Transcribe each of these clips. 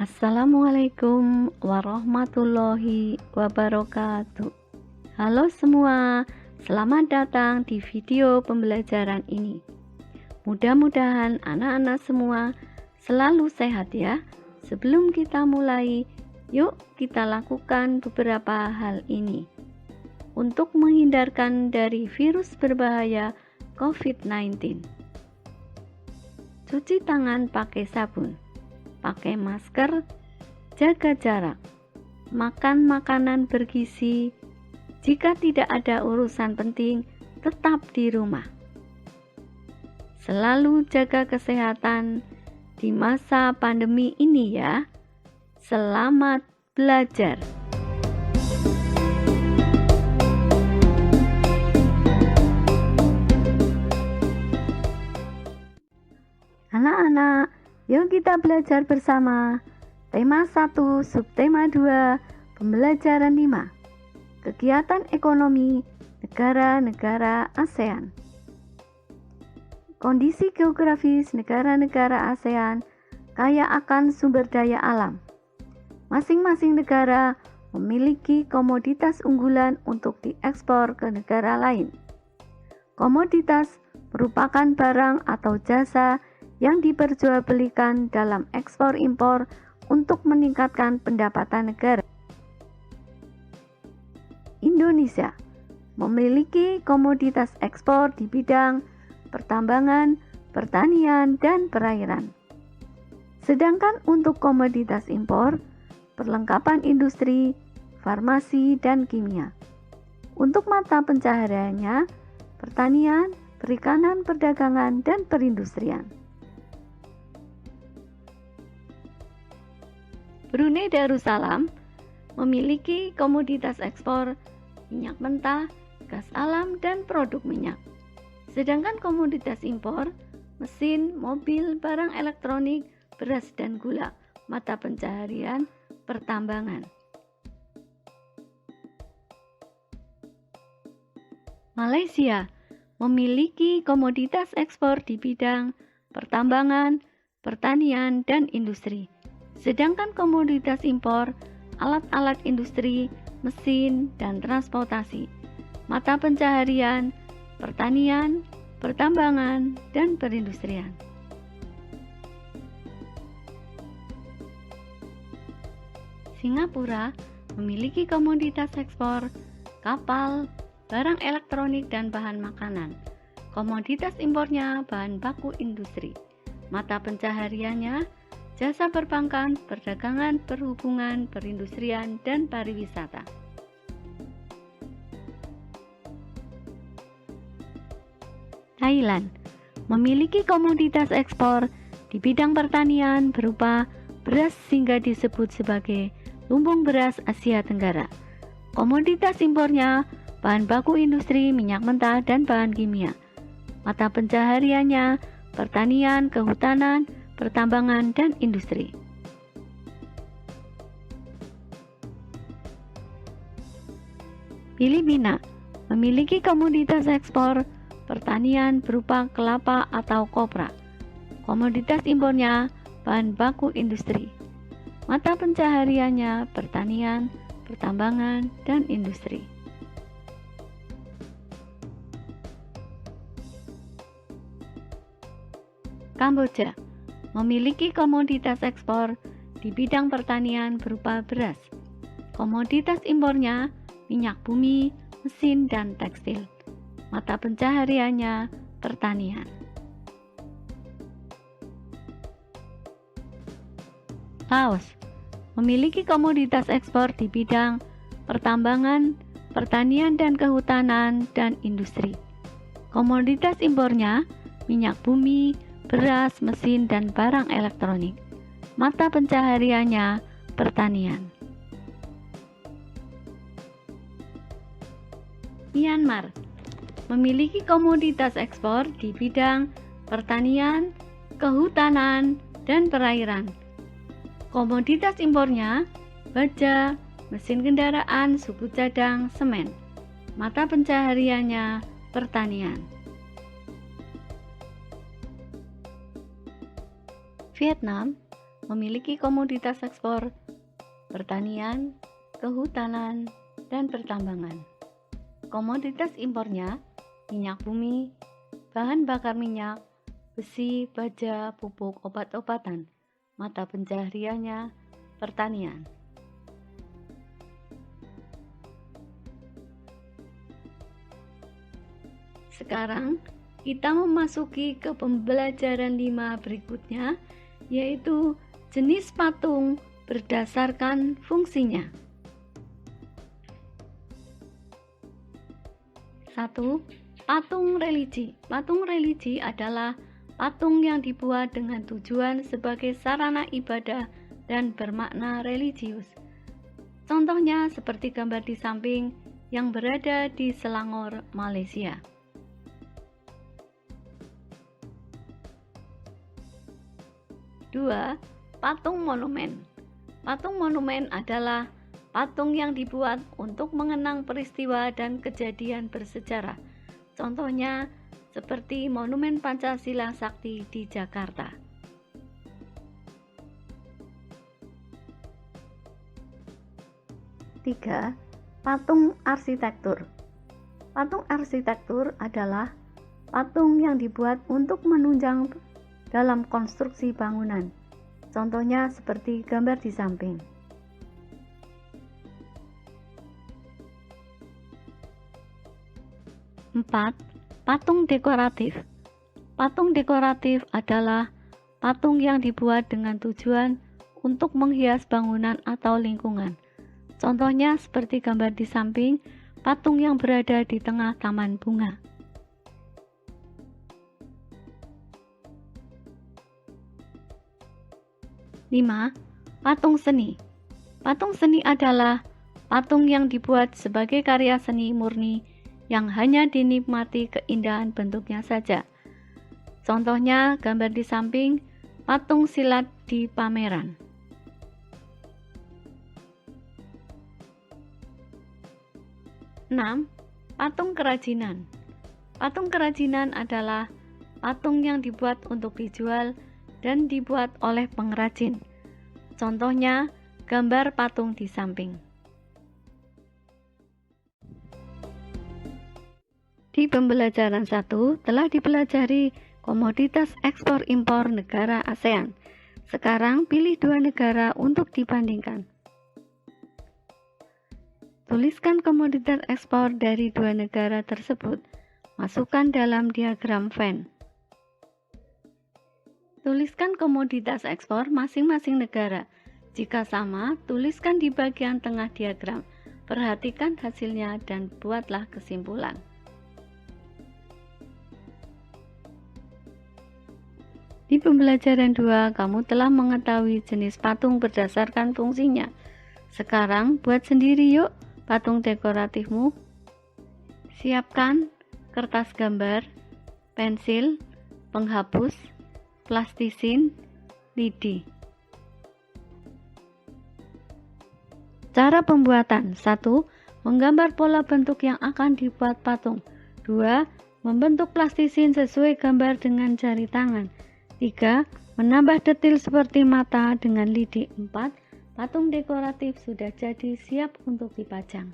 Assalamualaikum warahmatullahi wabarakatuh. Halo semua, selamat datang di video pembelajaran ini. Mudah-mudahan anak-anak semua selalu sehat ya. Sebelum kita mulai, yuk kita lakukan beberapa hal ini untuk menghindarkan dari virus berbahaya COVID-19. Cuci tangan pakai sabun, pakai masker, jaga jarak, makan makanan bergizi. Jika tidak ada urusan penting, tetap di rumah. Selalu jaga kesehatan di masa pandemi ini ya. Selamat belajar. Anak-anak, yuk kita belajar bersama. Tema 1, subtema 2, pembelajaran 5. Kegiatan ekonomi negara-negara ASEAN. Kondisi geografis negara-negara ASEAN kaya akan sumber daya alam. Masing-masing negara memiliki komoditas unggulan untuk diekspor ke negara lain. Komoditas merupakan barang atau jasa yang diperjualbelikan dalam ekspor-impor untuk meningkatkan pendapatan negara. Indonesia memiliki komoditas ekspor di bidang pertambangan, pertanian, dan perairan. Sedangkan untuk komoditas impor, perlengkapan industri, farmasi, dan kimia. Untuk mata pencahariannya, pertanian, perikanan, perdagangan, dan perindustrian. Brunei Darussalam memiliki komoditas ekspor minyak mentah, gas alam, dan produk minyak. Sedangkan komoditas impor, mesin, mobil, barang elektronik, beras, dan gula, mata pencaharian, pertambangan. Malaysia memiliki komoditas ekspor di bidang pertambangan, pertanian, dan industri. Sedangkan komoditas impor, alat-alat industri, mesin, dan transportasi, mata pencaharian, pertanian, pertambangan, dan perindustrian. Singapura memiliki komoditas ekspor, kapal, barang elektronik, dan bahan makanan. Komoditas impornya bahan baku industri, mata pencahariannya jasa perbankan, perdagangan, perhubungan, perindustrian, dan pariwisata. Thailand memiliki komoditas ekspor di bidang pertanian berupa beras hingga disebut sebagai lumbung beras Asia Tenggara. Komoditas impornya bahan baku industri, minyak mentah, dan bahan kimia. Mata pencahariannya pertanian, kehutanan, pertambangan, dan industri. Filipina memiliki komoditas ekspor pertanian berupa kelapa atau kopra. Komoditas impornya bahan baku industri. Mata pencahariannya pertanian, pertambangan, dan industri. Kamboja memiliki komoditas ekspor di bidang pertanian berupa beras. Komoditas impornya minyak bumi, mesin, dan tekstil. Mata pencahariannya pertanian. Laos memiliki komoditas ekspor di bidang pertambangan, pertanian, dan kehutanan, dan industri. Komoditas impornya minyak bumi, beras, mesin, dan barang elektronik. Mata pencahariannya pertanian. Myanmar memiliki komoditas ekspor di bidang pertanian, kehutanan, dan perairan. Komoditas impornya baja, mesin kendaraan, suku cadang, semen. Mata pencahariannya pertanian. Vietnam memiliki komoditas ekspor pertanian, kehutanan, dan pertambangan. Komoditas impornya minyak bumi, bahan bakar minyak, besi, baja, pupuk, obat-obatan, mata pencahariannya pertanian. Sekarang kita memasuki ke pembelajaran 5 berikutnya, yaitu jenis patung berdasarkan fungsinya. 1. Patung religi. Patung religi adalah patung yang dibuat dengan tujuan sebagai sarana ibadah dan bermakna religius. Contohnya seperti gambar di samping yang berada di Selangor, Malaysia. 2. Patung monumen. Patung monumen adalah patung yang dibuat untuk mengenang peristiwa dan kejadian bersejarah. Contohnya seperti Monumen Pancasila Sakti di Jakarta. 3. Patung arsitektur. Patung arsitektur adalah patung yang dibuat untuk menunjang dalam konstruksi bangunan. Contohnya seperti gambar di samping. 4. Patung dekoratif. Patung dekoratif adalah patung yang dibuat dengan tujuan untuk menghias bangunan atau lingkungan. Contohnya seperti gambar di samping, patung yang berada di tengah taman bunga. 5. Patung seni. Patung seni adalah patung yang dibuat sebagai karya seni murni yang hanya dinikmati keindahan bentuknya saja. Contohnya gambar di samping, patung silat di pameran. 6. Patung kerajinan. Patung kerajinan adalah patung yang dibuat untuk dijual dan dibuat oleh pengrajin. Contohnya gambar patung di samping. Di pembelajaran 1 telah dipelajari komoditas ekspor impor negara ASEAN. Sekarang pilih 2 negara untuk dibandingkan. Tuliskan komoditas ekspor dari 2 negara tersebut. Masukkan dalam diagram Venn. Tuliskan komoditas ekspor masing-masing negara. Jika sama, tuliskan di bagian tengah diagram. Perhatikan hasilnya dan buatlah kesimpulan. Di pembelajaran 2, kamu telah mengetahui jenis patung berdasarkan fungsinya. Sekarang buat sendiri yuk patung dekoratifmu. Siapkan kertas gambar, pensil, penghapus, plastisin, lidi. Cara pembuatan: 1. Menggambar pola bentuk yang akan dibuat patung. 2. Membentuk plastisin sesuai gambar dengan jari tangan. 3. Menambah detail seperti mata dengan lidi. 4. Patung dekoratif sudah jadi, siap untuk dipajang.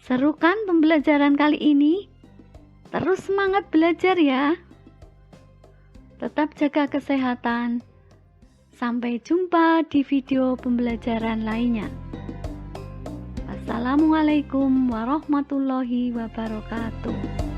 Seru kan pembelajaran kali ini? Terus semangat belajar ya. Tetap jaga kesehatan. Sampai jumpa di video pembelajaran lainnya. Assalamualaikum warahmatullahi wabarakatuh.